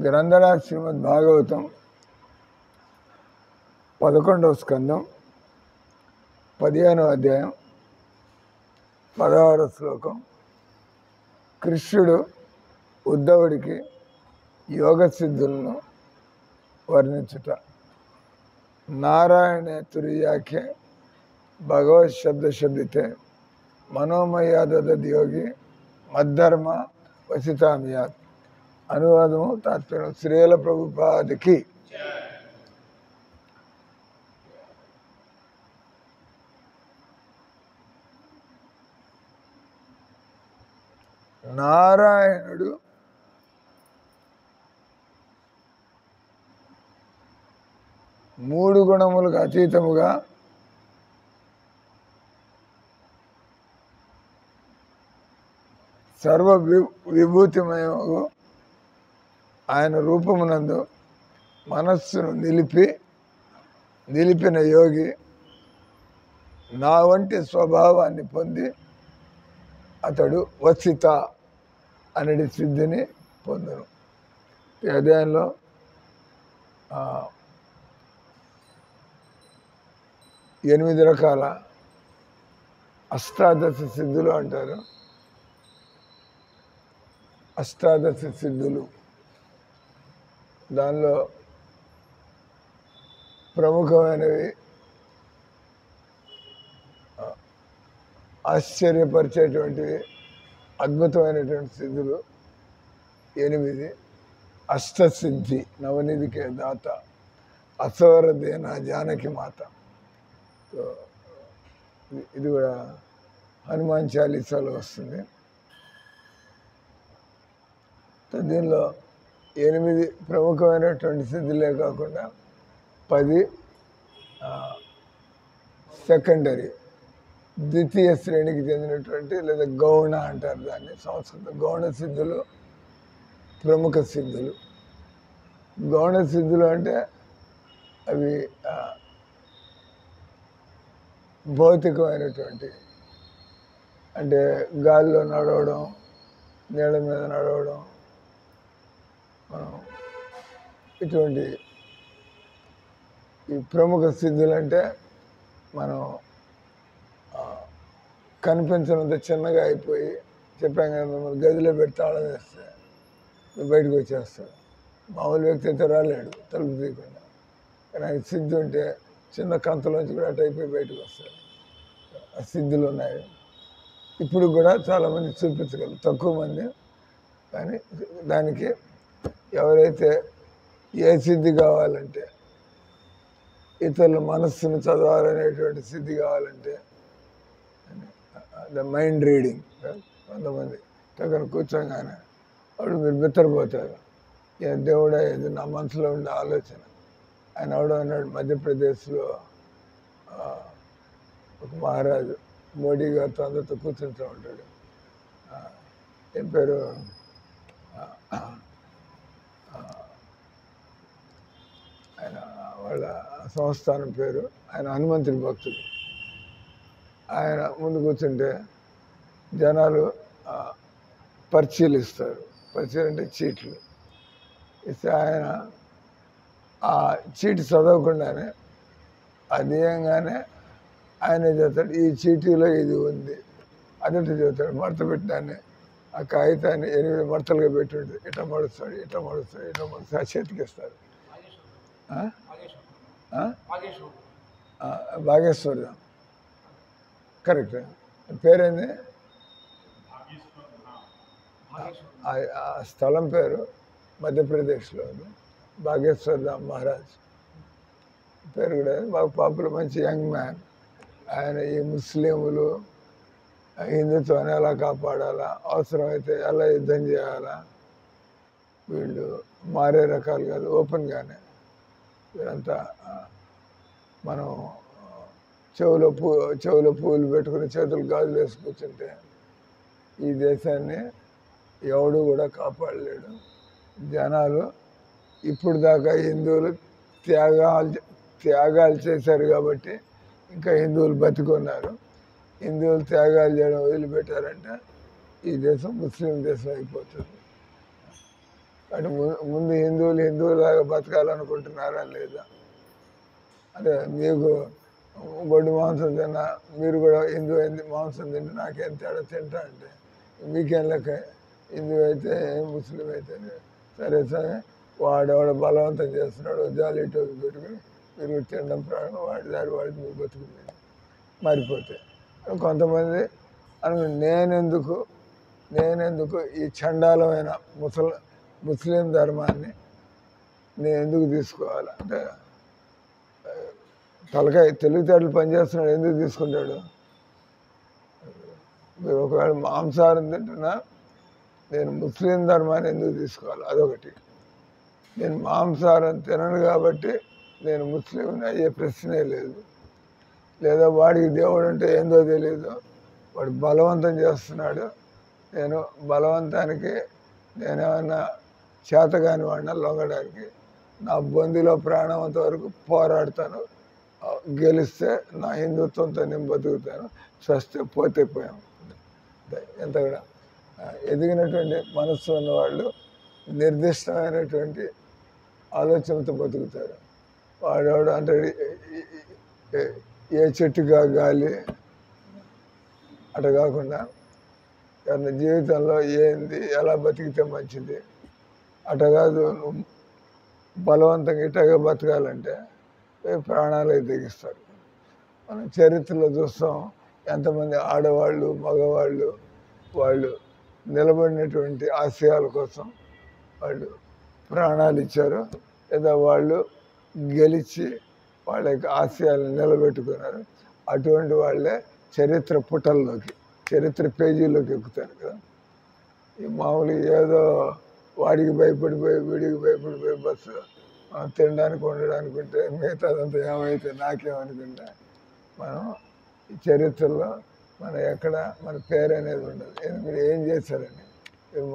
గ్రంథరాజ్ శ్రీమద్ భాగవతం 11వ స్కందం 15వ అధ్యాయం 16వ శ్లోకం. కృష్ణుడు ఉద్ధవుడికి యోగ సిద్ధులను వర్ణించుట. నారాయణ తుర్యాఖ్య భగవత్ శబ్దశబ్దితే మనోమయాదద్ యోగి మద్ధర్మ వసితామియాత్. అనువాదము తాత్పర్యం. శ్రీల ప్రభుపాదికి. నారాయణుడు మూడు గుణములకు అతీతముగా సర్వ విభూతిమయము ఆయన రూపమునందు మనస్సును నిలిపిన యోగి నా వంటి స్వభావాన్ని పొంది అతడు వసిత అనేది సిద్ధిని పొందను. ఈ అధ్యాయంలో 8 రకాల అష్టాదశ సిద్ధులు అంటారు. అష్టాదశ సిద్ధులు దానిలో ప్రముఖమైనవి ఆశ్చర్యపరిచేటువంటివి అద్భుతమైనటువంటి సిద్ధులు 8. అష్టసిద్ధి నవనిధికే దాత అసవరదేన జానకి మాత. ఇది కూడా హనుమాన్ చాలీసాలో వస్తుంది. దీనిలో 8 ప్రముఖమైనటువంటి సిద్ధులే కాకుండా 10 సెకండరీ ద్వితీయ శ్రేణికి చెందినటువంటి లేదా గౌణ అంటారు దాన్ని. సంస్కృత గౌణ సిద్ధులు ప్రముఖ సిద్ధులు. గౌణ సిద్ధులు అంటే అవి భౌతికమైనటువంటి, అంటే గాలిలో నడవడం, నీళ్ళ మీద నడవడం, ఇటువంటి ఈ ప్రముఖ సిద్ధులు అంటే మనం కనిపించినంత చిన్నగా అయిపోయి, చెప్పాం కదా, మిమ్మల్ని గదిలో పెట్టి తాళం వేస్తే బయటకు వచ్చేస్తాడు. మామూలు వ్యక్తి అయితే రాలేడు తలుపు తీయకుండా. కానీ ఆయన సిద్ధి ఉంటే చిన్న కంతలోంచి కూడా అటు అయిపోయి బయటకు వస్తాడు. ఆ సిద్ధులు ఉన్నాయి. ఇప్పుడు కూడా చాలామంది చూపించగలరు, తక్కువ మంది. కానీ దానికి ఎవరైతే ఏ సిద్ధి కావాలంటే, ఇతరుల మనస్సును చదవాలనేటువంటి సిద్ధి కావాలంటే, ద మైండ్ రీడింగ్. కొంతమంది పక్కన కూర్చోగానే అప్పుడు మీరు బిత్తరపోతారు. దేవుడా, ఇది నా మనసులో ఉండే ఆలోచన. ఆయన ఎవడో అన్నాడు, మధ్యప్రదేశ్లో ఒక మహారాజు మోడీ గారితో అందరితో కూర్చుంటూ ఉంటాడు. ఏం పేరు, ఆయన వాళ్ళ సంస్థానం పేరు, ఆయన హనుమంతుడి భక్తుడు. ఆయన ముందు కూర్చుంటే జనాలు పర్చీలు ఇస్తారు. పర్చీలు అంటే చీట్లు ఇస్తే ఆయన ఆ చీటి చదవకుండానే అదేయంగానే ఆయనే చెప్తాడు, ఈ చీటీలో ఇది ఉంది అదంటే చెబుతాడు. మడత పెట్టడాన్ని ఆ కాగితాన్ని 8 మడతలుగా పెట్టి ఉంటుంది. ఇట్లా మడుస్తాడు, ఇట్లా మడుస్తాడు, ఇట్లా మడుస్తాడు, ఆ చేతికి ఇస్తాడు. భాగేశ్వరం కరెక్ట్. పేరేంది? ఆ స్థలం పేరు మధ్యప్రదేశ్లో బాగేశ్వర్ ధామ్ మహారాజ్ పేరు కూడా బాగా పాపులర్, మంచి యంగ్ మ్యాన్. ఆయన ఈ ముస్లింలు హిందుత్వాన్ని ఎలా కాపాడాలా, అవసరమైతే ఎలా యుద్ధం చేయాలా, వీళ్ళు మారే రకాలు కాదు, ఓపెన్గానే. వీరంతా మనం చెవులో పూలు పెట్టుకుని చేతులు గాజులు వేసి కూర్చుంటే ఈ దేశాన్ని ఎవడు కూడా కాపాడలేడు. జనాలు ఇప్పుడు దాకా హిందువులు త్యాగాలు చేశారు కాబట్టి ఇంకా హిందువులు బతికున్నారు. హిందువులు త్యాగాలు చేయడం వదిలిపెట్టారంటే ఈ దేశం ముస్లిం దేశం అయిపోతుంది. అంటే ముందు హిందువులాగా బతకాలనుకుంటున్నారా లేదా? అదే మీకు గొడ్డు మాంసం తిన్నా మీరు కూడా హిందూ అయింది మాంసం తింటే నాకేం తేడా తింటా అంటే మీకేం లెక్క? హిందూ అయితే ముస్లిం అయితే సరే సరే వాడెవడ బలవంతం చేస్తున్నాడు జాలి టోపీ పెట్టుకుని మీరు తినడం ప్రాణం వాడి దారి వాడికి మీరు బతుకుతుంది మారిపోతే కొంతమంది అను నేనెందుకు ఈ చండాలమైన ముస్లిం ధర్మాన్ని నేను ఎందుకు తీసుకోవాలి అంటే తలకాయ తెలివితేటలు పనిచేస్తున్నాడు ఎందుకు తీసుకుంటాడు? మీరు ఒకవేళ మాంసాహారం తింటున్నా నేను ముస్లిం ధర్మాన్ని ఎందుకు తీసుకోవాలి? అదొకటి. నేను మాంసాహారం తినను కాబట్టి నేను ముస్లింని అయ్యే ప్రశ్నే లేదు. లేదా వాడికి దేవుడు అంటే ఏందో తెలియదు, వాడు బలవంతం చేస్తున్నాడు, నేను బలవంతానికి నేనేమన్నా చేతగాని వాడిన లొంగడానికి నా బొందిలో ప్రాణమంత వరకు పోరాడతాను, గెలిస్తే నా హిందుత్వంతో నేను బతుకుతాను, స్వస్థ పోతే పోయాం. ఎంత కూడా ఎదిగినటువంటి మనస్సు ఉన్నవాళ్ళు నిర్దిష్టమైనటువంటి ఆలోచనతో బతుకుతారు. వాడెవడు అంటే ఏ చెట్టుగా గాలి అటు కాకుండా ఎవరి జీవితంలో ఏంది ఎలా బతికితే మంచిది అట కాదు. బలవంతంగా ఇటగా బతకాలంటే ప్రాణాలే తెగిస్తారు. మనం చరిత్రలో చూస్తాం ఎంతమంది ఆడవాళ్ళు మగవాళ్ళు వాళ్ళు నిలబడినటువంటి ఆశయాల కోసం వాళ్ళు ప్రాణాలు ఇచ్చారు, లేదా వాళ్ళు గెలిచి వాళ్ళ యొక్క ఆశయాలను నిలబెట్టుకున్నారు. అటువంటి వాళ్ళే చరిత్ర పుటల్లోకి చరిత్ర పేజీలోకి ఎక్కుతారు కదా. ఈ మామూలు ఏదో వాడికి భయపడిపోయి వీడికి భయపడిపోయి బస్సు తినడానికి ఉండడానికి ఉంటే మిగతాదంతా ఏమైతే నాకేమనుకుంటా మనం ఈ చరిత్రలో మనం ఎక్కడ మన పేరు అనేది ఉండదు. మీరు ఏం చేశారని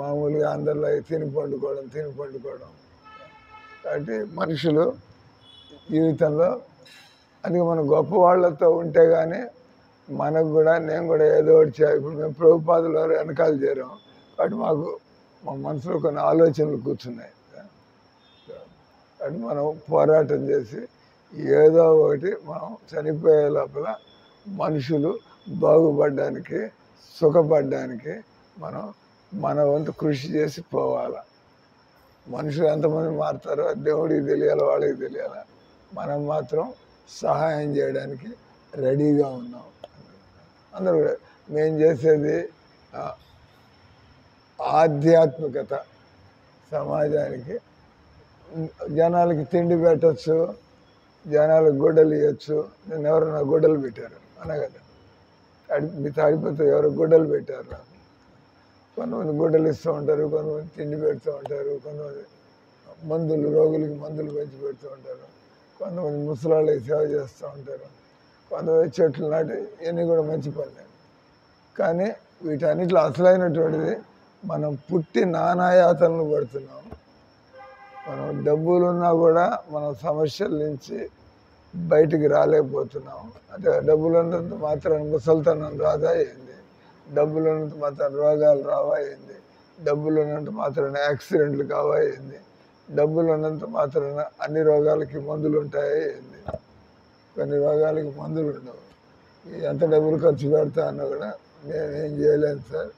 మామూలుగా అందరిలో తిని పండుకోవడం కాబట్టి మనుషులు జీవితంలో అందుకే మనం గొప్ప వాళ్ళతో ఉంటే కానీ మనకు కూడా నేను కూడా ఏదో ఒకటి చేయాలి. ఇప్పుడు మేము ప్రభుపాదుల వారు వెనకాల చేరాం కాబట్టి మాకు మా మనసులో కొన్ని ఆలోచనలు కూర్చున్నాయి. కాబట్టి మనం పోరాటం చేసి ఏదో ఒకటి మనం చనిపోయే లోపల మనుషులు బాగుపడడానికి సుఖపడడానికి మనం మన వంతు కృషి చేసి పోవాలి. మనుషులు ఎంతమంది మారుతారో దేవుడికి తెలియాలి, వాళ్ళకి తెలియాలి. మనం మాత్రం సహాయం చేయడానికి రెడీగా ఉన్నాం. అందరూ కూడా మేము చేసేది ఆధ్యాత్మికత. సమాజానికి జనాలకి తిండి పెట్టచ్చు, జనాలకు గుడ్డలు ఇవ్వచ్చు. నేను ఎవరైనా గుడ్డలు పెట్టారు అనగల తాడిపోతే ఎవరు గుడ్డలు పెట్టారు నాకు. కొంతమంది గుడ్డలు ఇస్తూ ఉంటారు, కొంతమంది తిండి పెడుతూ ఉంటారు, కొంతమంది మందులు రోగులకి మందులు పెంచి పెడుతూ ఉంటారు, కొంతమంది ముసలాళ్ళకి సేవ చేస్తూ ఉంటారు, కొంతమంది చెట్లు నాటి ఇవన్నీ కూడా మంచి పనులే. కానీ వీటన్నిటిలో అసలైనటువంటిది మనం పుట్టి నానాయాతనలు పడుతున్నాం. మనం డబ్బులున్నా కూడా మనం సమస్యల నుంచి బయటికి రాలేకపోతున్నాం. అంటే డబ్బులు ఉన్నంత మాత్రం ముసలితనం రాదా ఏంది, డబ్బులు ఉన్నంత మాత్రం రోగాలు రావా ఏంది, డబ్బులు ఉన్నంత మాత్రాన యాక్సిడెంట్లు కావా ఏంది, డబ్బులు ఉన్నంత మాత్రాన అన్ని రోగాలకి మందులు ఉంటాయా ఏంది? కొన్ని రోగాలకి మందులు ఉండవు. ఎంత డబ్బులు ఖర్చు పెడతా అన్నా కూడా నేనేం చేయలేను సార్,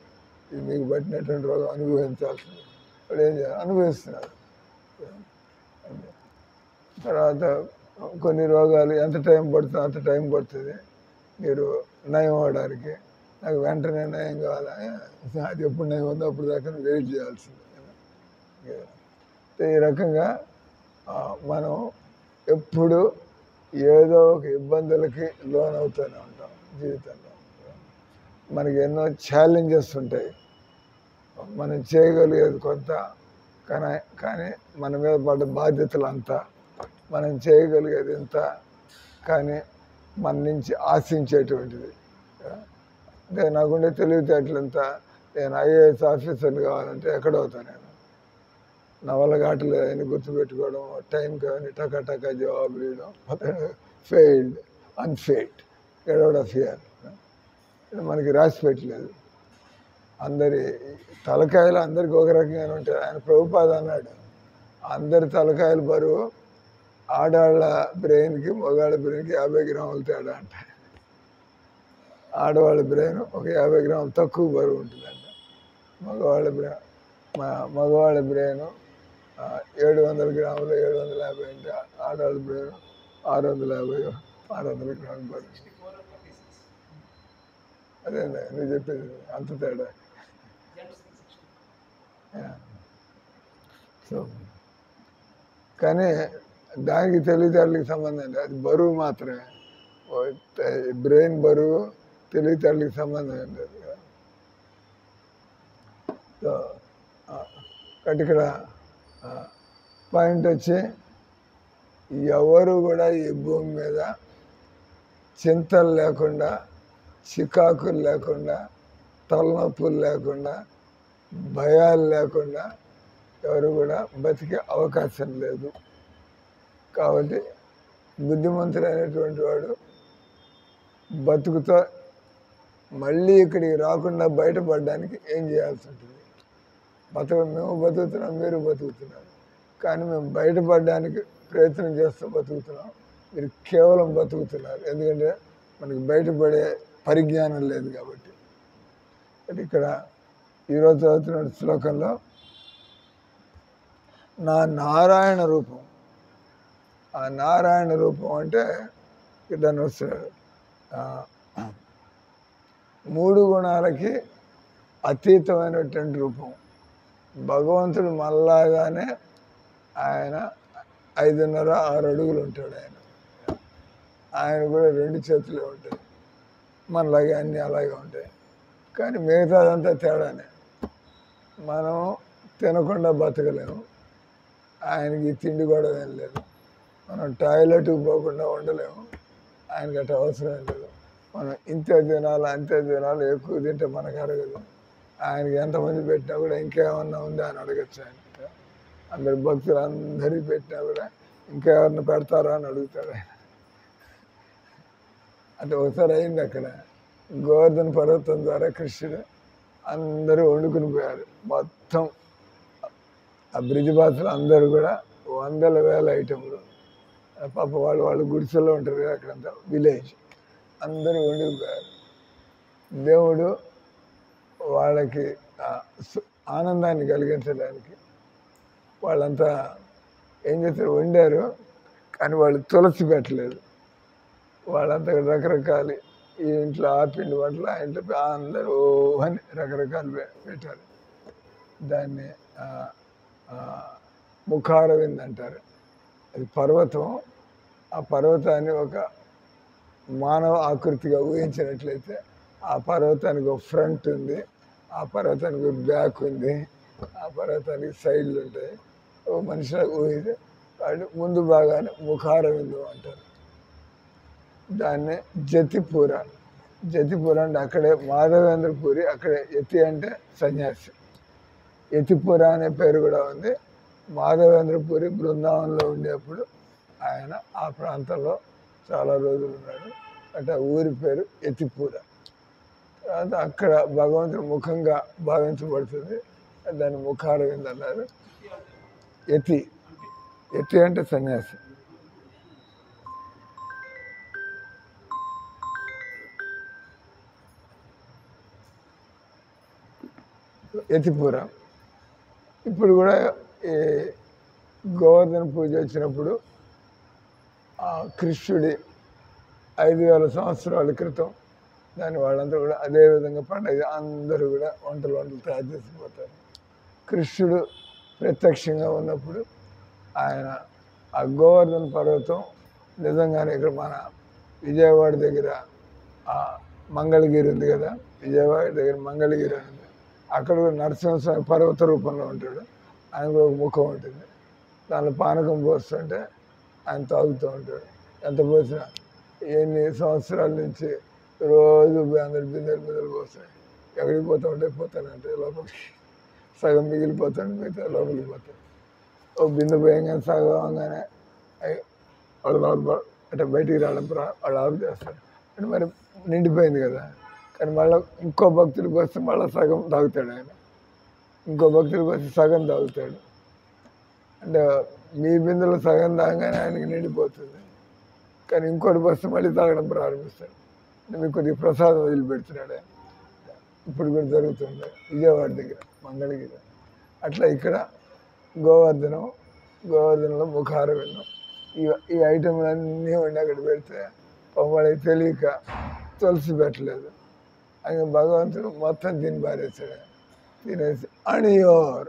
ఇది మీకు పట్టినటువంటి రోగం అనుభవించాల్సింది. వాళ్ళు ఏం చేయాలి, అనుభవిస్తున్నారు. తర్వాత కొన్ని రోగాలు ఎంత టైం పడుతుందో అంత టైం పడుతుంది మీరు నయం అవ్వడానికి. నాకు వెంటనే నయం కావాలి, అది ఎప్పుడు నయం ఉందో అప్పుడు దాకా వెయిట్ చేయాల్సింది. ఈ రకంగా మనం ఎప్పుడు ఏదో ఒక ఇబ్బందులకి లోనవుతూనే ఉంటాం జీవితంలో. మనకి ఎన్నో ఛాలెంజెస్ ఉంటాయి, మనం చేయగలిగేది కొంత, కానీ మన మీద పడ్డ బాధ్యతలు అంతా, మనం చేయగలిగేది ఎంత, కానీ మన నుంచి ఆశించేటువంటిది. అంటే నాకుండే తెలివితేటలు ఎంత, నేను ఐఏఎస్ ఆఫీసర్ని కావాలంటే ఎక్కడవుతాను నేను, నవలగాటలు అని గుర్తుపెట్టుకోవడం, టైం కానీ టకా జవాబులు ఇవ్వడం, failed unfailed get out of here. మనకి రాసి పెట్టలేదు. అందరి తలకాయలు అందరికి ఒక రకంగానే ఉంటాయి. ఆయన ప్రభుపాద అన్నాడు, అందరి తలకాయలు బరువు ఆడవాళ్ళ బ్రెయిన్కి మగవాళ్ళ బ్రెయిన్కి 50 గ్రాములు తేడా అంట. ఆడవాళ్ళ బ్రెయిన్ ఒక 50 గ్రాములు తక్కువ బరువు ఉంటుందంట. మగవాళ్ళ బ్రెయిన్ 700 గ్రాములు 750 అంటే ఆడవాళ్ళ బ్రెయిన్ 650 600 గ్రాములు బరువు. అదే నువ్వు చెప్పేది అంత తేడా. సో కానీ దానికి తెలివితేటలకి సంబంధం లేదు, అది బరువు మాత్రమే. బ్రెయిన్ బరువు తెలివితేటలకి సంబంధం లేదు. సో కాబట్టి ఇక్కడ పాయింట్ వచ్చి ఎవరు కూడా ఈ భూమి మీద చింతలు లేకుండా, చికాకులు లేకుండా, తలనొప్పులు లేకుండా, భయాలు లేకుండా ఎవరు కూడా బతికే అవకాశం లేదు. కాబట్టి బుద్ధిమంతుడైనటువంటి వాడు బతుకుతో మళ్ళీ ఇక్కడికి రాకుండా బయటపడడానికి ఏం చేయాల్సి ఉంటుంది? మేము బతుకుతున్నాం, మీరు బతుకుతున్నారు, కానీ మేము బయటపడడానికి ప్రయత్నం చేస్తూ బతుకుతున్నాం, మీరు కేవలం బతుకుతున్నారు. ఎందుకంటే మనకి బయటపడే పరిజ్ఞానం లేదు కాబట్టి. ఇక్కడ ఈరోజు చదువుతున్న శ్లోకంలో నా నారాయణ రూపం, ఆ నారాయణ రూపం అంటే దాన్ని వస్తున్నాడు 3 గుణాలకి అతీతమైనటువంటి రూపం. భగవంతుడు మళ్ళాగానే ఆయన 5.5-6 అడుగులు ఉంటాడు. ఆయన కూడా 2 చేతులే ఉంటాయి, మనలాగే అన్నీ అలాగే ఉంటాయి. కానీ మిగతాదంతా తేడానే. మనం తినకుండా బతకలేము, ఆయనకి తిండి కూడా ఏం లేదు. మనం టాయిలెట్కి పోకుండా ఉండలేము, ఆయనకి అట్లా అవసరం లేదు. మనం ఇంతే తినాలి అంతే తినాలి, ఎక్కువ తింటే మనకు అరగదు. ఆయనకి ఎంతమంది పెట్టినా కూడా ఇంకేమన్నా ఉందా అని అడగచ్చు. ఆయన అందరి భక్తులు అందరికి పెట్టినా కూడా ఇంకేమన్నా పెడతారా అని అడుగుతాడు ఆయన. అంటే ఒకసారి అయింది అక్కడ గోవర్ధన పర్వతం ద్వారా కృష్ణుడు అందరూ వండుకుని పోయారు. మొత్తం ఆ బ్రిడ్జ్ బాసులు అందరూ కూడా 100,000 ఐటెంలు. పాప వాళ్ళు గుడిసెల్లో ఉంటారు కదా, అక్కడంతా విలేజ్, అందరూ వండుకుపోయారు. దేవుడు వాళ్ళకి ఆనందాన్ని కలిగించడానికి వాళ్ళంతా ఏం చేస్తారు, వండారు, కానీ వాళ్ళు తులసి పెట్టలేదు. వాళ్ళంతా రకరకాల ఈ ఇంట్లో ఆ పిండి వంటలు, ఆ ఇంట్లో అందరూ అని రకరకాలు పెట్టారు. దాన్ని ముఖారవింద్ అంటారు. అది పర్వతం. ఆ పర్వతాన్ని ఒక మానవ ఆకృతిగా ఊహించినట్లయితే ఆ పర్వతానికి ఒక ఫ్రంట్ ఉంది, ఆ పర్వతానికి ఒక బ్యాక్ ఉంది, ఆ పర్వతానికి సైడ్లు ఉంటాయి. ఓ మనిషిగా ఊహించి వాడు ముందు భాగాన్ని ముఖారవిందం అంటారు. దాన్ని జతిపూర అంటే అక్కడే మాధవేంద్రపురి, అక్కడే యతి అంటే సన్యాసి. యతిపుర అనే పేరు కూడా ఉంది. మాధవేంద్రపురి బృందావనంలో ఉండేప్పుడు ఆయన ఆ ప్రాంతంలో చాలా రోజులు ఉన్నాడు. అంటే ఊరి పేరు యతిపుర. తర్వాత అక్కడ భగవంతుడు ముఖంగా భావించబడుతుంది, దాన్ని ముఖారవింద్ అన్నారు. యతి అంటే సన్యాసి. యతిపుర. ఇప్పుడు కూడా ఈ గోవర్ధన పూజ వచ్చినప్పుడు ఆ కృష్ణుడి 5,000 సంవత్సరాల క్రితం దాన్ని వాళ్ళంతా కూడా అదేవిధంగా పండుగ అందరూ కూడా వంటలు తయారు చేసిపోతారు. కృష్ణుడు ప్రత్యక్షంగా ఉన్నప్పుడు ఆయన ఆ గోవర్ధన పర్వతం నిజంగానే ఇక్కడ మన విజయవాడ దగ్గర ఆ మంగళగిరి ఉంది కదా, విజయవాడ దగ్గర మంగళగిరి ఉంది. అక్కడ నరసింహస్వామి పర్వత రూపంలో ఉంటాడు. ఆయనకు ఒక ముఖం ఉంటుంది, దానిలో పానకం పోస్తుంటే ఆయన తాగుతూ ఉంటాడు. ఎంత పోసినా ఎన్ని సంవత్సరాల నుంచి రోజు అందరు బిందెలు పోస్తాయి. ఎక్కడికి పోతానంటే లోపలికి సగం మిగిలిపోతాడు, మిగతా లోపలికి పోతాడు. ఓ బిందె పోయంగానే సగం అవగానే వాళ్ళు అంటే బయటికి రావడం వాళ్ళు ఆఫ్ చేస్తారు. అంటే మరి నిండిపోయింది కదా, కానీ మళ్ళీ ఇంకో భక్తుడికి వస్తే మళ్ళీ సగం తాగుతాడు ఆయన, ఇంకో భక్తుడికి వస్తే సగం తాగుతాడు. అంటే మీ బిందులో సగం తాగగానే ఆయనకి నిండిపోతుంది, కానీ ఇంకోటి వస్తే మళ్ళీ తాగడం ప్రారంభిస్తాడు. అంటే మీకు కొద్దిగా ప్రసాదం వదిలిపెడుతున్నాడు ఆయన. ఇప్పుడు కూడా జరుగుతుంది విజయవాడ దగ్గర మంగళగిరి. అట్లా ఇక్కడ గోవర్ధనంలో ముఖారవిందం ఈ ఐటెంలన్నీ వండి అక్కడ పెడితే వాళ్ళకి తెలియక తులసి పెట్టలేదు. ఆయన భగవంతుడు మొత్తం తిని పారేస్తాడు. తినేసి అణియోర్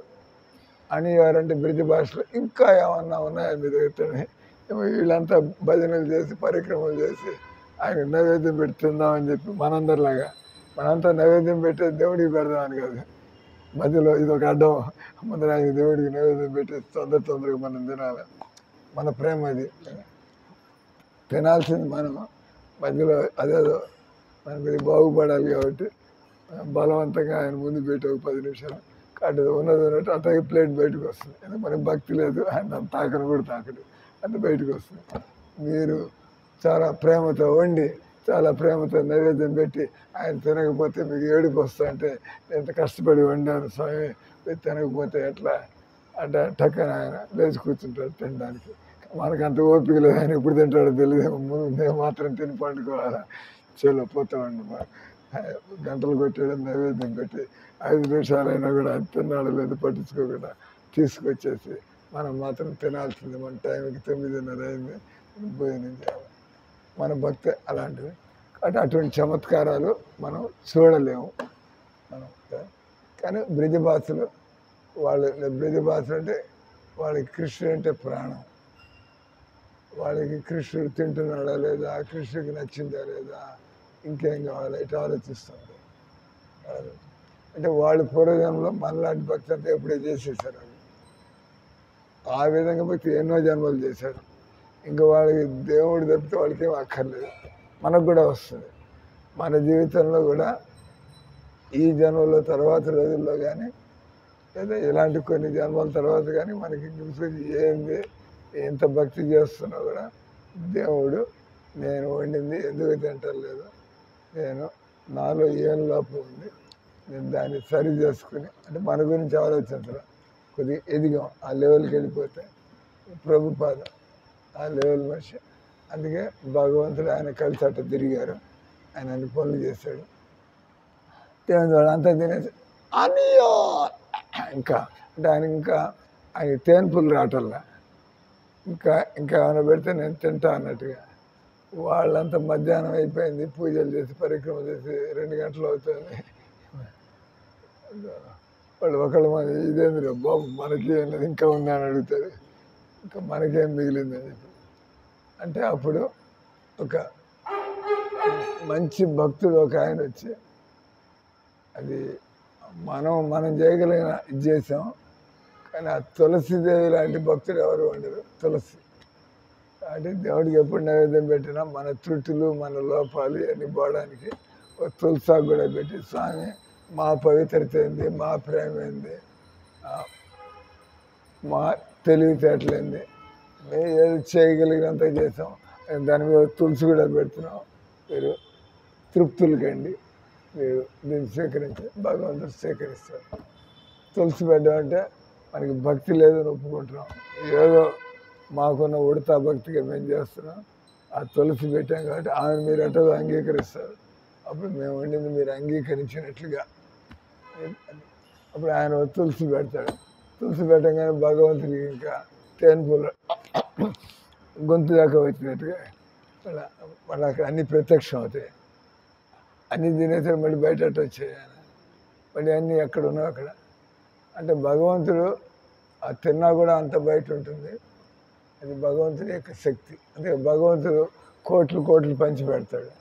అంటే బ్రిజ్ భాషలో ఇంకా ఏమన్నా ఉన్నాయా మీద ఎత్తాడు. వీళ్ళంతా భజనలు చేసి పరిక్రమలు చేసి ఆయన నైవేద్యం పెట్టి తిందామని చెప్పి మనంతా నైవేద్యం పెట్టే దేవుడికి పెడదామని కాదు, మధ్యలో ఇది ఒక అడ్డం. ముందర ఆయన దేవుడికి నైవేద్యం పెట్టి తొందరగా మనం తినాలి. మన ప్రేమ అది, తినాల్సింది మనం. మధ్యలో అదేదో మనకి బాగుపడాలి కాబట్టి బలవంతంగా ఆయన ముందు పెట్టి ఒక 10 నిమిషాలు కాబట్టి ఉన్నట్టు అట్లాగే ప్లేట్ బయటకు వస్తుంది. ఎందుకంటే మనకి భక్తి లేదు, ఆయన తాకను కూడా తాకడు, అంటే బయటకు వస్తుంది. మీరు చాలా ప్రేమతో వండి చాలా ప్రేమతో నైవేద్యం పెట్టి ఆయన తినకపోతే మీకు ఏడుపు వస్తా అంటే ఎంత కష్టపడి వండాను స్వామి, మీరు తినకపోతే ఎట్లా అంటే టక్కన ఆయన లేచి కూర్చుంటాడు తినడానికి. మనకంత ఓపిక లేదు, ఆయన ఎప్పుడు తింటాడో తెలియదు. మేము మాత్రం తిని పండుకోవాలా, చెలో పోతామండి. గంటలు కొట్టాడు నైవేద్యం పెట్టి 5 నిమిషాలైనా కూడా ఆయన తిన్నాడు లేదు పట్టించుకోకుండా తీసుకొచ్చేసి మనం మాత్రం తినాల్సింది. మన టైంకి 9:30 అయింది, భోజనం చేయాలి. మన భక్తి అలాంటిది. కాబట్టి అటువంటి చమత్కారాలు మనం చూడలేము మనం. కానీ బ్రిజభాషలు అంటే వాళ్ళకి కృష్ణుడు అంటే ప్రాణం. వాళ్ళకి కృష్ణుడు తింటున్నాడా లేదా, కృష్ణుడికి నచ్చిందా లేదా, ఇంకేం కావాలి ఇట్లా ఆలోచిస్తుంది. అంటే వాళ్ళు పూర్వజన్మలో మనలాంటి భక్తి అంతా ఎప్పుడే చేసేసారు. ఆ విధంగా భక్తి ఎన్నో జన్మలు చేశారు. ఇంకా వాళ్ళకి దేవుడు తప్పితే వాళ్ళకి ఏం అక్కర్లేదు. మనకు కూడా వస్తుంది. మన జీవితంలో కూడా ఈ జన్మలో తర్వాత రోజుల్లో కానీ లేదా ఇలాంటి కొన్ని జన్మల తర్వాత కానీ మనకి ఏంది ఎంత భక్తి చేస్తున్నా కూడా దేవుడు నేను వండింది ఎందుకు తింటలేదు, నాలో ఏం లోపం ఉంది, నేను దాన్ని సరి చేసుకుని అంటే మన గురించి ఆలోచించడం కొద్దిగా ఎదిగాం. ఆ లెవెల్కి వెళ్ళిపోతే ప్రభుపాద ఆ లెవెల్ మనిషి. అందుకే భగవంతుడు ఆయన కలిసి అట్ట తిరిగారు, ఆయన అన్ని పనులు చేశాడు. తేనె అంతా తినేసి అనియో ఇంకా అంటే ఆయన తేన్పులు రావటల్లా ఇంకా ఏమైనా పెడితే నేను తింటా అన్నట్టుగా. వాళ్ళంతా మధ్యాహ్నం అయిపోయింది, పూజలు చేసి పరిక్రమ చేసి 2 గంటలు అవుతుంది. వాళ్ళు ఒకళ్ళు మన ఇదేంద్ర బాబు మనకి అనేది ఇంకా ఉంది అని అడుగుతారు. ఇంకా మనకేం మిగిలిందని చెప్పి అంటే అప్పుడు ఒక మంచి భక్తుడు ఒక ఆయన వచ్చి అది మనం చేయగలిగిన ఇది చేసాం. కానీ ఆ తులసిదేవి లాంటి భక్తుడు ఎవరు ఉండరు. తులసి అంటే దేవుడికి ఎప్పుడు నైవేద్యం పెట్టినా మన త్రుట్టులు మన లోపాలు ఇవన్నీ పోవడానికి తులసాకు కూడా పెట్టి స్వామి మా పవిత్రత ఏంది, మా ప్రేమ ఏంది, మా తెలివితేటలేంది, మేము ఏది చేయగలిగినంత చేసాం, దాని మీద తులసి కూడా పెడుతున్నాం, మీరు తృప్తులకండి, మీరు దీన్ని స్వీకరించి భగవంతుడు స్వీకరిస్తాడు. తులసి పెట్టడం అంటే మనకి భక్తి లేదని ఒప్పుకుంటున్నాం, ఏదో మాకున్న ఉడతా భక్తిగా మేము చేస్తున్నాం. ఆ తులసి పెట్టాం కాబట్టి ఆమె మీరు ఎటో అంగీకరిస్తారు. అప్పుడు మేము వండింది మీరు అంగీకరించినట్లుగా అప్పుడు ఆయన తులసి పెడతాడు. తులసి పెట్టగానే భగవంతుడికి ఇంకా తేన్పులు గొంతు దాకా వచ్చినట్టుగా మళ్ళీ అక్కడ అన్నీ ప్రత్యక్షం అవుతాయి. అన్నీ తినేసరికి మళ్ళీ బయట వచ్చాయి ఆయన, మళ్ళీ అన్నీ ఎక్కడ ఉన్నావు అక్కడ. అంటే భగవంతుడు ఆ తిన్నా కూడా అంత బయట ఉంటుంది. అది భగవంతుడి యొక్క శక్తి. అంటే భగవంతుడు కోట్లు పంచి పెడతాడు.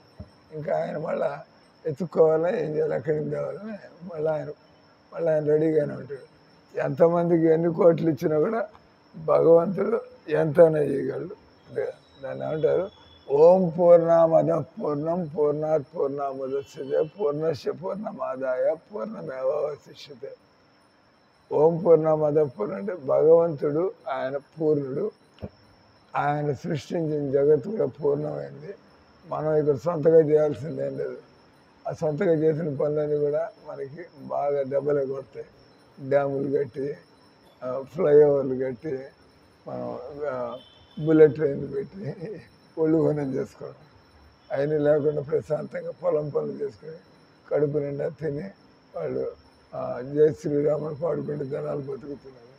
ఇంకా ఆయన మళ్ళీ ఎత్తుక్కోవాలా, ఏం చేయాలి, ఎక్కడి నుంచి తేవాలని మళ్ళీ ఆయన రెడీగానే ఉంటాడు. ఎంతమందికి ఎన్ని కోట్లు ఇచ్చినా కూడా భగవంతుడు ఎంతైనా చేయగలడు. దాన్ని ఏమంటారు, ఓం పూర్ణమద పూర్ణం పూర్ణాత్ పూర్ణముదచ్యతే పూర్ణస్య పూర్ణమాదాయ పూర్ణమేవావశిష్యతే. ఓం పూర్ణమద పూర్ణం అంటే భగవంతుడు ఆయన పూర్ణుడు. ఆయన సృష్టించిన జగత్తు కూడా పూర్ణమైంది. మనం ఇక్కడ సొంతగా చేయాల్సిందేం లేదు. ఆ సొంతగా చేసిన పనులన్నీ కూడా మనకి బాగా దెబ్బలు కొడతాయి. డ్యాములు కట్టి, ఫ్లైఓవర్లు కట్టి, మనం బుల్లెట్ ట్రైన్లు పెట్టి ఒళ్ళు హోనం చేసుకోవడం, అవన్నీ లేకుండా ప్రశాంతంగా పొలం పనులు చేసుకొని కడుపు నిండా తిని వాళ్ళు జై శ్రీరామని పాడుకుంటే జనాలు బతుకుతున్నారు.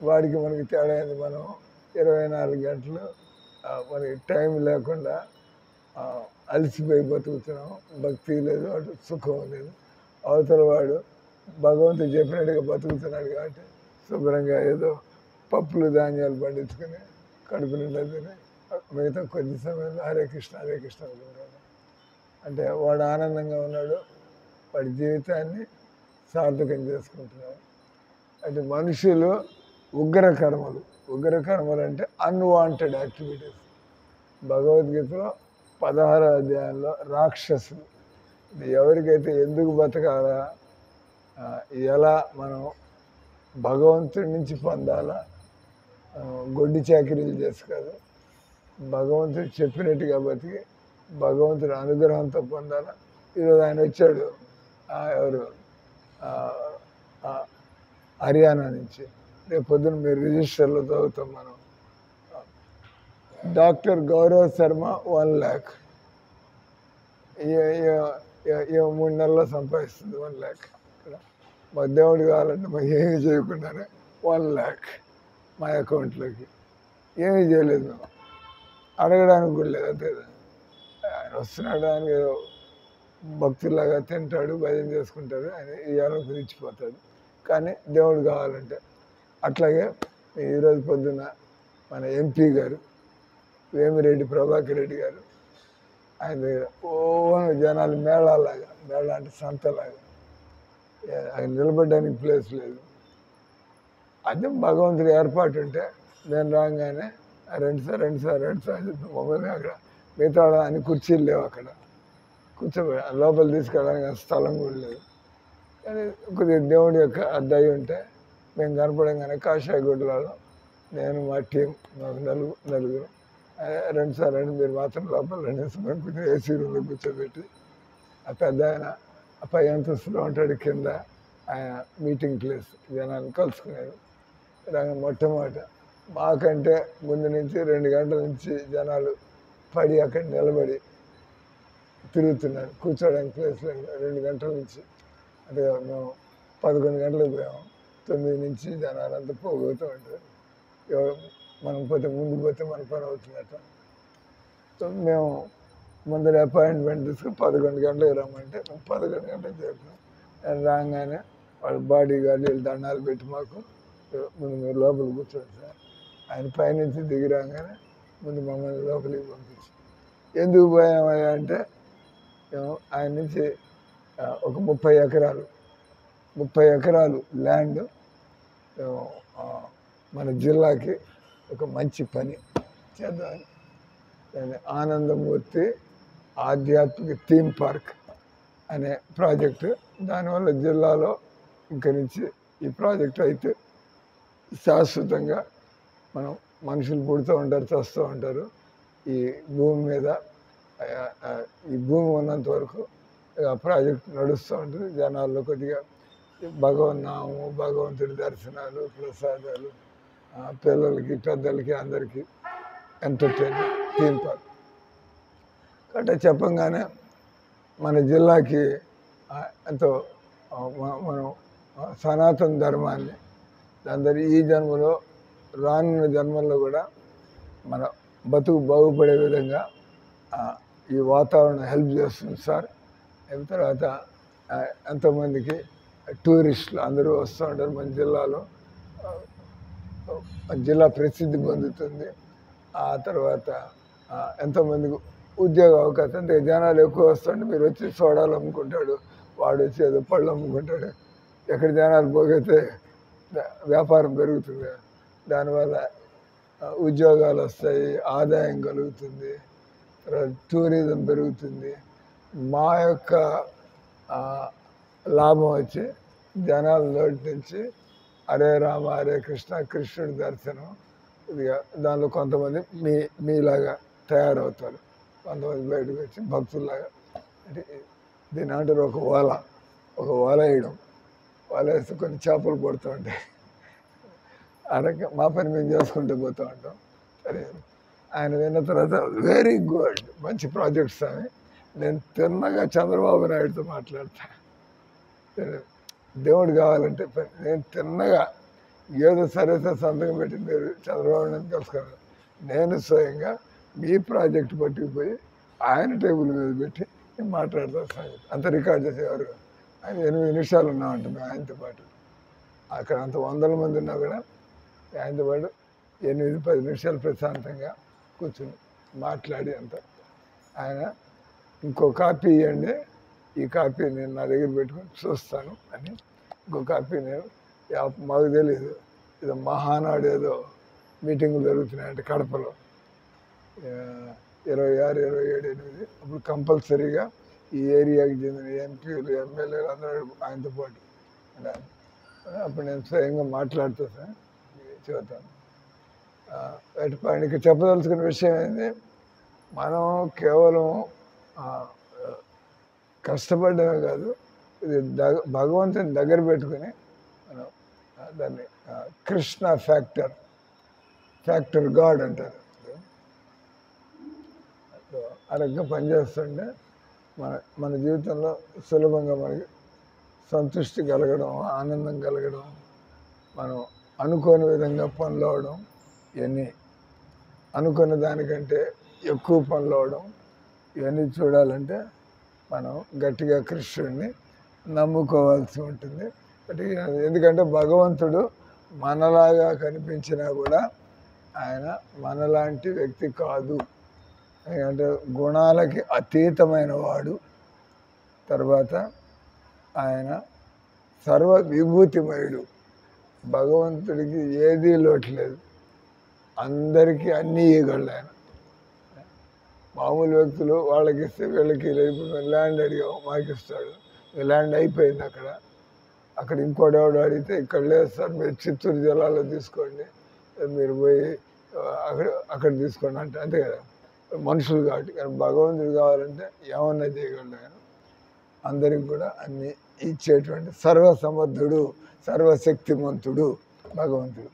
వాడికి మనకి తేడా అయింది. మనం 24 గంటలు మనకి టైం లేకుండా అలసిపోయి బతుకుతున్నాం. భక్తి లేదు, అటు సుఖం లేదు. అవతల వాడు భగవంతుడు చెప్పినట్టుగా బతుకుతున్నాడు కాబట్టి శుభ్రంగా ఏదో పప్పులు ధాన్యాలు పండించుకొని కడుపు నిండా తిని మిగతా కొద్ది సమయంలో హరే కృష్ణ అనుకుంటాడు. అంటే వాడు ఆనందంగా ఉన్నాడు, వాడి జీవితాన్ని సార్థకం చేసుకుంటున్నాడు. అంటే మనుషులు ఉగ్ర కర్మలు అంటే అన్వాంటెడ్ యాక్టివిటీస్. భగవద్గీతలో 16వ అధ్యాయంలో రాక్షసులు, ఎవరికైతే ఎందుకు బతకాలా, ఎలా మనం భగవంతుడి నుంచి పొందాలా, గొడ్డి చాకరీలు చేసుకోదు, భగవంతుడు చెప్పినట్టుగా బతికి భగవంతుడి అనుగ్రహంతో పొందాలా. ఈరోజు ఆయన వచ్చాడు, ఎవరు హర్యానా నుంచి. రేపు పొద్దున మీరు రిజిస్టర్లో చదువుతాం మనం. డాక్టర్ గౌరవ్ శర్మ 1 lakh, 3 నెలల్లో సంపాదిస్తుంది 1 lakh. మా దేవుడు కావాలంటే మాకు ఏమీ చేయకుండానే 1 lakh మా అకౌంట్లోకి. ఏమీ చేయలేదు, మేము అడగడానికి కూడా లేదు. అంతే, ఆయన వస్తున్నాడు, ఆయన భక్తులాగా తింటాడు, భజన చేసుకుంటాడు, ఆయన ఇవాళ కుదిర్చిపోతాడు. కానీ దేవుడు కావాలంటే అట్లాగే ఈరోజు పొద్దున్న మన ఎంపీ గారు వేమిరెడ్డి ప్రభాకర్ రెడ్డి గారు, ఆయన దగ్గర జనాలు మేళ అంటే సంతలాగా, ఆయన నిలబడడానికి ప్లేస్ లేదు. అదే భగవంతుడి ఏర్పాటు ఉంటే నేను రాగానే రెండు సార్ మమ్మల్ని అక్కడ మిగతా అని కుర్చీలు లేవు, అక్కడ కూర్చోబె లోపల తీసుకెళ్ళడానికి స్థలం కూడా లేదు. కానీ కొద్దిగా దేవుడి యొక్క దయ ఉంటే మేము కనపడంగానే కాషాయ గుడ్లలో నేను మా టీం మాకు నలుగురు రెండు సార్ మీరు మాత్రం లోపల రెండేసుకొని కొంచెం ఏసీ రూమ్లో కూర్చోబెట్టి, ఆ పెద్ద ఆయన పై అంతస్తులో ఉంటాడు, కింద ఆయన మీటింగ్ ప్లేస్, జనాన్ని కలుసుకునేది. మొట్టమొదట మాకంటే ముందు నుంచి 2 గంటల నుంచి జనాలు పడి అక్కడ నిలబడి తిరుగుతున్నారు, కూర్చోడానికి ప్లేస్ లేదు. 2 గంటల నుంచి, అంటే మేము 11 గంటలకు పోయాము, 9 నుంచి జనాలంతా పోగొతూ ఉంటారు. మనం ముందుకు పోతే మన పని అవుతున్నట్టు. సో మేము ముందర అపాయింట్మెంట్ తీసుకుని 11 గంటలకు రమ్మంటే మేము 11 గంటలకు చెప్పాం. రాగానే వాళ్ళ బాడీ గార్డు వీళ్ళు దండాలు పెట్టి మాకు ముందు మీరు లోపలికి కూర్చోండి సార్, ఆయన పైనుంచి దిగి రాగానే ముందు మమ్మల్ని లోపలికి పంపించి. ఎందుకు పోయామయ్యా అంటే మేము ఆయన నుంచి ఒక 30 ఎకరాలు ల్యాండ్ మన జిల్లాకి ఒక మంచి పని చేద్దామని, దాన్ని ఆనందమూర్తి ఆధ్యాత్మిక థీమ్ పార్క్ అనే ప్రాజెక్టు. దానివల్ల జిల్లాలో ఇంక నుంచి ఈ ప్రాజెక్టు అయితే శాశ్వతంగా మనుషులు పుడుతూ ఉంటారు, చేస్తూ ఉంటారు. ఈ భూమి మీద ఈ భూమి ఉన్నంత వరకు ఆ ప్రాజెక్ట్ నడుస్తూ ఉంటుంది. జనాల్లో కొద్దిగా భగవన్నామము, భగవంతుడి దర్శనాలు, ప్రసాదాలు, పిల్లలకి పెద్దలకి అందరికీ ఎంటర్టైన్మెంట్ థీమ్ పార్క్. కాబట్టి చెప్పంగానే మన జిల్లాకి ఎంతో మనం సనాతన ధర్మాన్ని అందరి ఈ జన్మలో రానున్న జన్మల్లో కూడా మన బతుకు బాగుపడే విధంగా ఈ వాతావరణం హెల్ప్ చేస్తుంది సార్. తర్వాత ఎంతోమందికి టూరిస్టులు అందరూ వస్తూ ఉంటారు. మన జిల్లాలో జిల్లా ప్రసిద్ధి పొందుతుంది. ఆ తర్వాత ఎంతోమందికి ఉద్యోగ అవకాశం, అంటే జనాలు ఎక్కువ వస్తుంటే మీరు వచ్చి సోడాలు అమ్ముకుంటాడు, వాడు వచ్చి ఏదో పళ్ళు అమ్ముకుంటాడు. ఎక్కడ జనాలు పోగైతే వ్యాపారం పెరుగుతుంది, దానివల్ల ఉద్యోగాలు వస్తాయి, ఆదాయం కలుగుతుంది, తర్వాత టూరిజం పెరుగుతుంది. మా యొక్క లాభం వచ్చి జనాల నోటి నుంచి హరే రామ హరే కృష్ణ, కృష్ణుడి దర్శనం. దానిలో కొంతమంది మీలాగా తయారవుతారు, కొంతమంది బయటకు వచ్చి భక్తుల్లాగా. అంటే దీని అంటారు ఒక వల వేయడం. వల వేస్తే కొన్ని చేపలు పడుతూ ఉంటాయి. ఆ రకంగా మా పని మేము చేసుకుంటూ పోతూ ఉంటాం. సరే, ఆయన విన్న తర్వాత వెరీ గుడ్, మంచి ప్రాజెక్ట్స్ అని నేను తిన్నగా చంద్రబాబు నాయుడుతో మాట్లాడతా. దేవుడు కావాలంటే నేను తిన్నగా ఏదో సరే సంతకం పెట్టి మీరు చంద్రబాబు నాయుడు కలుసుకున్నాను. నేను స్వయంగా మీ ప్రాజెక్ట్ పట్టుకుపోయి ఆయన టేబుల్ మీద పెట్టి నేను మాట్లాడతాను. అంత రికార్డ్ చేసేవారు. ఆయన 8 నిమిషాలు ఉన్నామంటే ఆయనతో పాటు. అక్కడ అంత వందల మంది ఉన్నా కూడా ఆయనతో పాటు 8-10 నిమిషాలు ప్రశాంతంగా కూర్చుని మాట్లాడి అంత. ఆయన ఇంకో కాపీ ఇవ్వండి, ఈ కాపీ నేను నా దగ్గర పెట్టుకొని చూస్తాను అని ఇంకో కాపీ నేను మాకు తెలీదు, ఏదో మహానాడు ఏదో మీటింగులు జరుగుతున్నాయంటే కడపలో 26, 27, 8 అప్పుడు కంపల్సరీగా ఈ ఏరియాకి చెందిన ఎంపీలు ఎమ్మెల్యేలు అందరూ ఆయనతో పాటు. అప్పుడు నేను స్వయంగా మాట్లాడుతూ సార్ చెబుతాను. వాటికి చెప్పదలుచుకున్న విషయం ఏంది, మనం కేవలం కష్టపడమే కాదు, ఇది భగవంతుని దగ్గర పెట్టుకుని మనం దాన్ని కృష్ణ ఫ్యాక్టర్ గాడ్ అంటారు. ఆ రకంగా పనిచేస్తుంటే మన జీవితంలో సులభంగా మనకి సంతృష్టి కలగడం, ఆనందం కలగడం, మనం అనుకోని విధంగా పనులు అవడం, ఇవన్నీ అనుకున్న దానికంటే ఎక్కువ పనులు అవడం, ఇవన్నీ చూడాలంటే మనం గట్టిగా కృష్ణుడిని నమ్ముకోవాల్సి ఉంటుంది. ఎందుకంటే భగవంతుడు మనలాగా కనిపించినా కూడా ఆయన మనలాంటి వ్యక్తి కాదు. ఎందుకంటే గుణాలకి అతీతమైన వాడు. తర్వాత ఆయన సర్వ విభూతిమయుడు. భగవంతుడికి ఏదీ లోటు లేదు, అందరికీ అన్నీ ఇవ్వగలడు ఆయన. మామూలు వ్యక్తులు వాళ్ళకి ఇస్తే వీళ్ళకి లేదు. ల్యాండ్ అడిగాం, మాకు ఇస్తాడు. ల్యాండ్ అయిపోయింది అక్కడ ఇంకోటెవడో అడిగితే ఇక్కడ లేదు సార్, మీరు చిత్తూరు జిల్లాలో తీసుకోండి, మీరు పోయి అక్కడ తీసుకోండి అంటే అంతే కదా. మనుషులు కాబట్టి, కానీ భగవంతుడు కావాలంటే ఏమన్నా చేయగలడు ఆయన. అందరికి కూడా అన్ని ఇచ్చేటువంటి సర్వసమర్థుడు, సర్వశక్తిమంతుడు భగవంతుడు.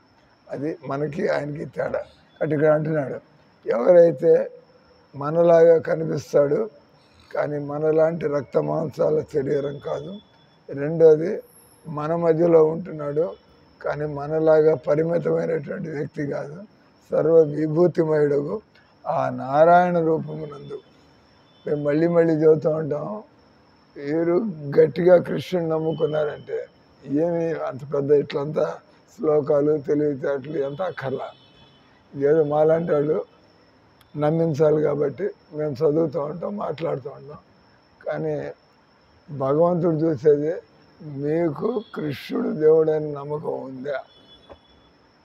అది మనకి ఆయనకి తేడా. అటు ఇక్కడ అంటున్నాడు, ఎవరైతే మనలాగా కనిపిస్తాడు కానీ మనలాంటి రక్త మాంసాల శరీరం కాదు. రెండోది, మన మధ్యలో ఉంటున్నాడు కానీ మనలాగా పరిమితమైనటువంటి వ్యక్తి కాదు. సర్వ విభూతిమయుడు ఆ నారాయణ రూపమునందు. మేము మళ్ళీ చదువుతూ ఉంటాం, మీరు గట్టిగా కృష్ణుని నమ్ముకున్నారంటే ఏమి అంత పెద్ద ఇట్లంతా శ్లోకాలు తెలివితేటలు ఎంత అక్కర్లా. ఏదో మాలాంటి వాళ్ళు నమ్మించాలి కాబట్టి మేము చదువుతూ ఉంటాం, మాట్లాడుతూ ఉంటాం. కానీ భగవంతుడు చూసేది మీకు కృష్ణుడు దేవుడని నమ్మకం ఉందా?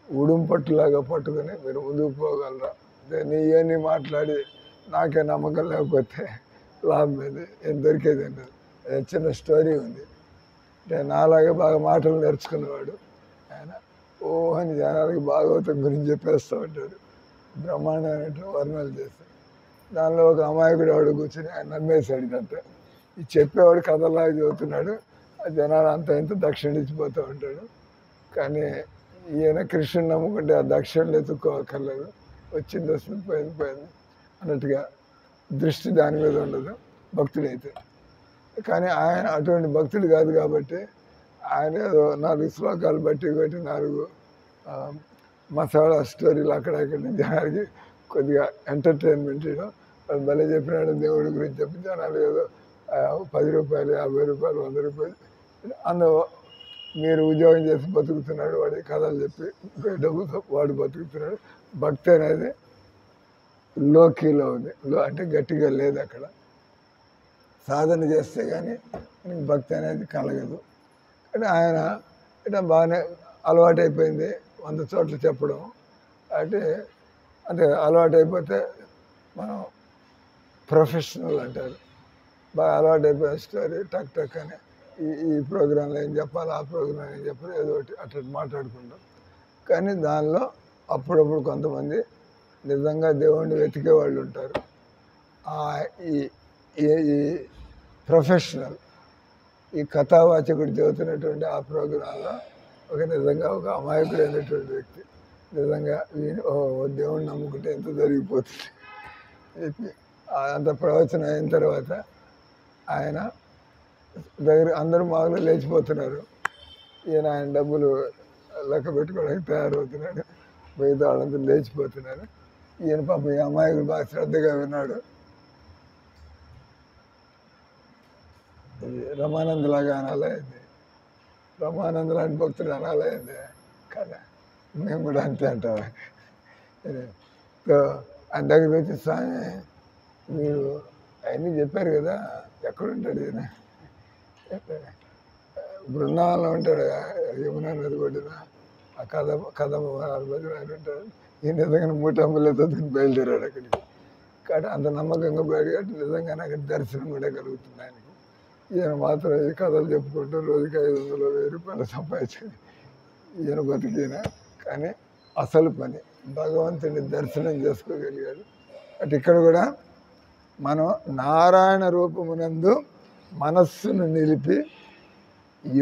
ఉడుంపట్టులాగా పట్టుకుని మీరు ముందుకు పోగలరా? నీ మాట్లాడి నాకే నమ్మకం లేకపోతే లాభం లేదు, ఏం దొరికేది ఏంటది. చిన్న స్టోరీ ఉంది. అంటే నాలాగే బాగా మాటలు నేర్చుకునేవాడు ఆయన. అని జనాలకి భాగవతం గురించి చెప్పేస్తూ ఉంటాడు, బ్రహ్మాండమైన వర్ణాలు చేస్తాడు. దానిలో ఒక అమాయకుడు వాడు కూర్చొని ఆయన నమ్మేశాడు. ఇదంతా ఈ చెప్పేవాడు కథలాగా చదువుతున్నాడు, ఆ జనాలు అంత ఇంత దక్షిణ ఇచ్చిపోతూ ఉంటాడు. కానీ ఈయన కృష్ణుని నమ్ముకుంటే ఆ దక్షిణలు ఎత్తుక్కోకర్లేదు, వచ్చింది వస్తుంది, పోయింది అన్నట్టుగా దృష్టి దాని మీద ఉండదు భక్తుడైతే. కానీ ఆయన అటువంటి భక్తుడు కాదు కాబట్టి ఆయన ఏదో 4 శ్లోకాలు బట్టి 4 మసాలా స్టోరీలు అక్కడ జనానికి కొద్దిగా ఎంటర్టైన్మెంట్ వాళ్ళు భలే చెప్పినాడు దేవుడి గురించి చెప్పి జనాలు ఏదో 10 రూపాయలు, 50 రూపాయలు, 100 రూపాయలు అందులో మీరు ఉద్యోగం చేసి బతుకుతున్నాడు, వాడి కథలు చెప్పి డబ్బుతో వాడు బతుకుతున్నాడు. భక్తి అనేది లోకీలో ఉంది, అంటే గట్టిగా లేదు. అక్కడ సాధన చేస్తే కానీ భక్తి అనేది కలగదు. కానీ ఆయన ఇట్లా బాగానే అలవాటు అయిపోయింది 100 చోట్ల చెప్పడం. అంటే అలవాటు అయిపోతే మనం ప్రొఫెషనల్ అంటారు. బాగా అలవాటు అయిపోయిన స్టోరీ టక్ అని ఈ ప్రోగ్రాంలో ఏం చెప్పాలి, ఆ ప్రోగ్రాంలో ఏం చెప్పాలి, ఏదో ఒకటి అట్లా మాట్లాడుకుంటాం. కానీ దానిలో అప్పుడప్పుడు కొంతమంది నిజంగా దేవుణ్ణి వెతికే వాళ్ళు ఉంటారు. ఈ ప్రొఫెషనల్. ఈ కథావాచకుడు చెబుతున్నటువంటి ఆ ప్రోగ్రాంలో నిజంగా ఒక అమాయకుడైనటువంటి వ్యక్తి నిజంగా దేవుణ్ణి నమ్ముకుంటే ఎంత జరిగిపోతుంది చెప్పి అంత ప్రవచనం అయిన తర్వాత ఆయన దగ్గర అందరూ మామూలుగా లేచిపోతున్నారు. ఆయన డబ్బులు లెక్క పెట్టుకోవడానికి తయారవుతున్నాడు. మిగతా వాళ్ళందరూ లేచిపోతున్నారు. ఈయన పాపం ఈ అమాయకుడు బాగా శ్రద్ధగా విన్నాడు. ఇది రమానందలాగా అనాలైంది, రమానంద లాంటి భక్తుడు అనాలైంది కదా. మేము కూడా అంతే అంటాం. ఆయన దగ్గరికి వచ్చి స్వామి మీరు అవన్నీ చెప్పారు కదా, ఎక్కడుంటాడు ఈయన? బృందావనంలో ఉంటాడు, యమునా నది కొట్టిన ఆ కథ మధ్య ఆయన ఉంటాడు. ఈ నిజంగా 3 అంబులతో బయలుదేరాడు అక్కడికి. కాబట్టి అంత నమ్మకంగా బయటకట్టి నిజంగా నాకు దర్శనం కూడా కలుగుతుంది ఆయనకి. ఈయన మాత్రం ఈ కథలు చెప్పుకుంటూ రోజుకి 500, 1000 రూపాయలు సంపాదించాడు ఈయన బతికిన. కానీ అసలు పని భగవంతుని దర్శనం చేసుకోగలిగాడు. అటు ఇక్కడ కూడా మనం నారాయణ రూపమునందు మనస్సును నిలిపి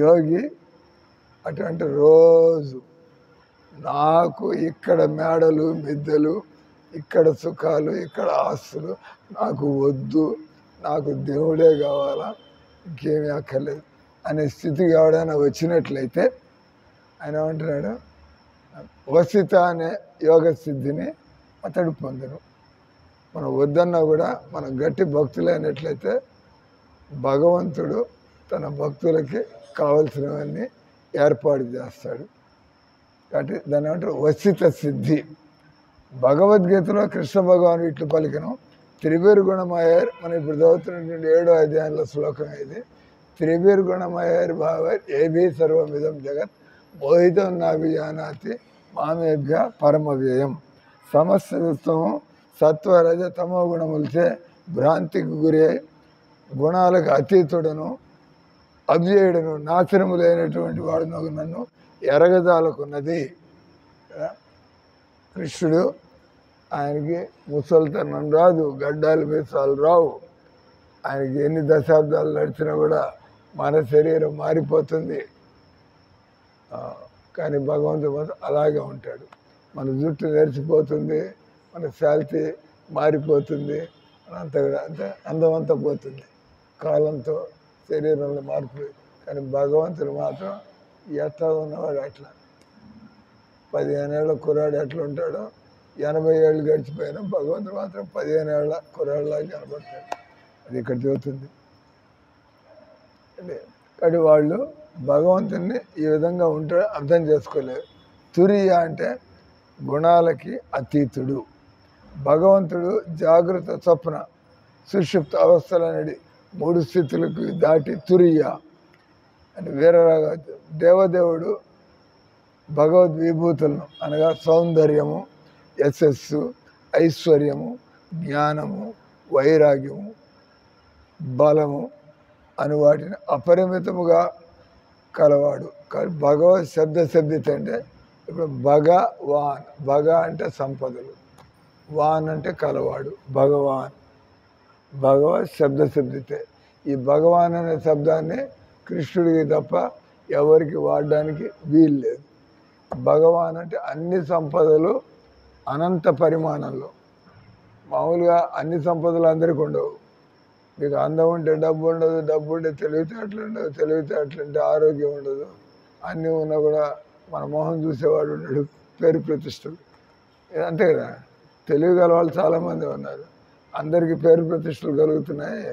యోగి అటువంటి రోజు నాకు ఇక్కడ మేడలు మిద్దెలు, ఇక్కడ సుఖాలు, ఇక్కడ ఆస్తులు నాకు వద్దు, నాకు దేవుడే కావాలా, ఇంకేమీ అక్కర్లేదు అనే స్థితికి ఎవడైనా వచ్చినట్లయితే ఆయన ఏమంటున్నాడు, వసిత అనే యోగ సిద్ధిని అతడు పొందను. మనం వద్దన్నా కూడా మనం గట్టి భక్తులైనట్లయితే భగవంతుడు తన భక్తులకి కావలసినవన్నీ ఏర్పాటు చేస్తాడు. కాబట్టి దాన్ని ఏమంటారు వసిత సిద్ధి. భగవద్గీతలో కృష్ణ భగవాను ఇట్లు పలికను త్రిభిర్గుణమయర్, మనం ఇప్పుడు చదువుతున్నటువంటి 7వ అధ్యాయంలో శ్లోకం ఇది. త్రిభిర్గుణమయర్ భావర్ ఏభీ సర్వమిదం జగత్ మోహితం నాభిజానాతి మామేభ్య పరమ వ్యయం. సమస్త విశ్వము సత్వరజ తమో గుణములచే భ్రాంతికి గురి గుణాలకు అతీతుడను అవ్యయుడను నాశనము లేనటువంటి వాడును నన్ను ఎరగదాలకున్నది. కృష్ణుడు ఆయనకి ముసలితనం రాదు, గడ్డాలు మీసాలు రావు. ఆయనకి ఎన్ని దశాబ్దాలు నడిచినా కూడా మన శరీరం మారిపోతుంది, కానీ భగవంతుడు మాత్రం అలాగే ఉంటాడు. మన జుట్టు నెరిచిపోతుంది, మన శాల్తీ మారిపోతుంది, అంతా కూడా అంతే అందమంతా పోతుంది కాలంతో, శరీరంలో మార్పు. కానీ భగవంతుడు మాత్రం ఎట్లా ఉన్నవాడు అట్లా. 15 ఏళ్ళ కుర్రాడు ఎట్లా ఉంటాడో 80 ఏళ్ళు గడిచిపోయినా భగవంతుడు మాత్రం 15 ఏళ్ళ కుర్రాడులాగా కనబడతాడు. అది ఇక్కడ చూస్తుంది. కానీ వాళ్ళు భగవంతుని ఈ విధంగా ఉంటాడు అర్థం చేసుకోలేరు. తురియ అంటే గుణాలకి అతీతుడు. భగవంతుడు జాగృత స్వప్న సుషుప్త అవస్థలనేది 3 స్థితులకు దాటి తురియ అని వీరరాగా. దేవదేవుడు భగవద్విభూతులను అనగా సౌందర్యము, యశస్సు, ఐశ్వర్యము, జ్ఞానము, వైరాగ్యము, బలము అని వాటిని అపరిమితముగా కలవాడు. కానీ భగవత్ శబ్దిత అంటే ఇప్పుడు భగవాన్, భగ అంటే సంపదలు, వాన్ అంటే కలవాడు, భగవాన్. భగవత్ శబ్దితే. ఈ భగవాన్ అనే శబ్దాన్ని కృష్ణుడికి తప్ప ఎవరికి వాడడానికి వీలు లేదు. భగవాన్ అంటే అన్ని సంపదలు అనంత పరిమాణంలో. మామూలుగా అన్ని సంపదలు అందరికీ ఉండవు. మీకు అందం ఉంటే డబ్బు ఉండదు, డబ్బు ఉంటే తెలివితేటలు ఉండదు, తెలివితేటలుంటే ఆరోగ్యం ఉండదు. అన్నీ ఉన్నా కూడా మన మొహం చూసేవాడు ఉండడు, పేరు ప్రతిష్టలు. అంతే కదా. తెలివి గల వాళ్ళు చాలామంది ఉన్నారు, అందరికీ పేరు ప్రతిష్టలు కలుగుతున్నాయి.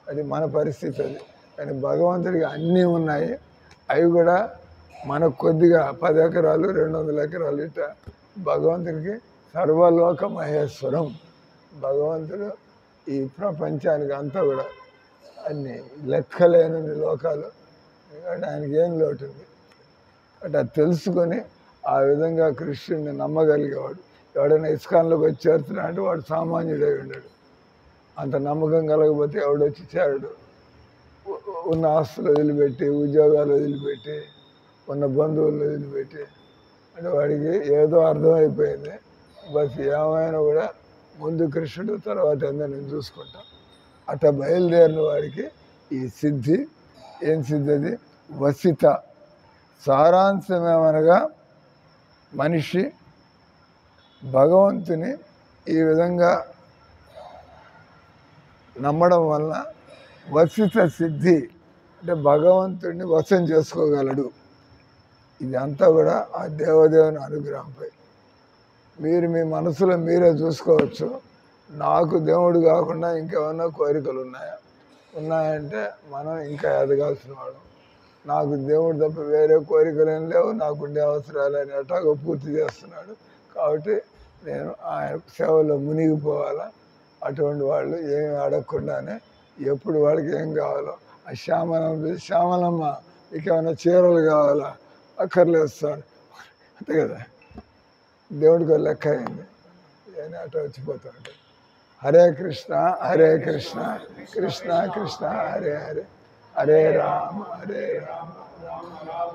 అది మన పరిస్థితి అది. కానీ భగవంతుడికి అన్నీ ఉన్నాయి. అవి కూడా మనకు కొద్దిగా 10 ఎకరాలు 200 ఎకరాలు ఇట్ట. భగవంతుడికి సర్వలోక మహేశ్వరం. భగవంతుడు ఈ ప్రపంచానికి అంతా కూడా అన్ని లెక్కలేని లోకాలు, ఆయనకి ఏం లోటు ఉంది. అంటే అది తెలుసుకొని ఆ విధంగా కృష్ణుడిని నమ్మగలిగేవాడు. ఎవడైనా ఇస్కాన్లోకి వచ్చి చేరుతున్నా అంటే వాడు సామాన్యుడై ఉన్నాడు. అంత నమ్మకం కలగకపోతే ఎవడొచ్చి చేరడు. ఉన్న ఆస్తులు వదిలిపెట్టి, ఉద్యోగాలు వదిలిపెట్టి, ఉన్న బంధువులు వదిలిపెట్టి, అంటే వాడికి ఏదో అర్థమైపోయింది. బస్ ఏమైనా కూడా ముందు కృష్ణుడు తర్వాత ఏందో నేను చూసుకుంటాను. అట బయలుదేరిన వారికి ఈ సిద్ధి. ఏం సిద్ధి అది? వసిత. సారాంశమేమనగా మనిషి భగవంతుని ఈ విధంగా నమ్మడం వలన వసిత సిద్ధి, అంటే భగవంతుడిని వశం చేసుకోగలడు. ఇదంతా కూడా ఆ దేవదేవుని అనుగ్రహంపై. మీరు మీ మనసులో మీరే చూసుకోవచ్చు, నాకు దేవుడు కాకుండా ఇంకేమన్నా కోరికలు ఉన్నాయంటే మనం ఇంకా ఎదగాల్సిన వాడు. నాకు దేవుడు తప్ప వేరే కోరికలు ఏం లేవు, నాకుండే అవసరాలు అని ఎట్లాగో పూర్తి చేస్తున్నాడు. కాబట్టి నేను ఆయన సేవలో మునిగిపోవాలా. అటువంటి వాళ్ళు ఏమి అడగకుండానే ఎప్పుడు వాళ్ళకి ఏం కావాలో ఆ శ్యామలమ్మ మీకు ఏమైనా చీరలు కావాలా? అక్కర్లేదు సార్, అంతే కదా. దేవుడికి లెక్క అయింది, నేను అటు వచ్చిపోతా ఉంటాను. హరే కృష్ణ హరే కృష్ణ కృష్ణ కృష్ణ హరే హరే, హరే రామ రామ రామ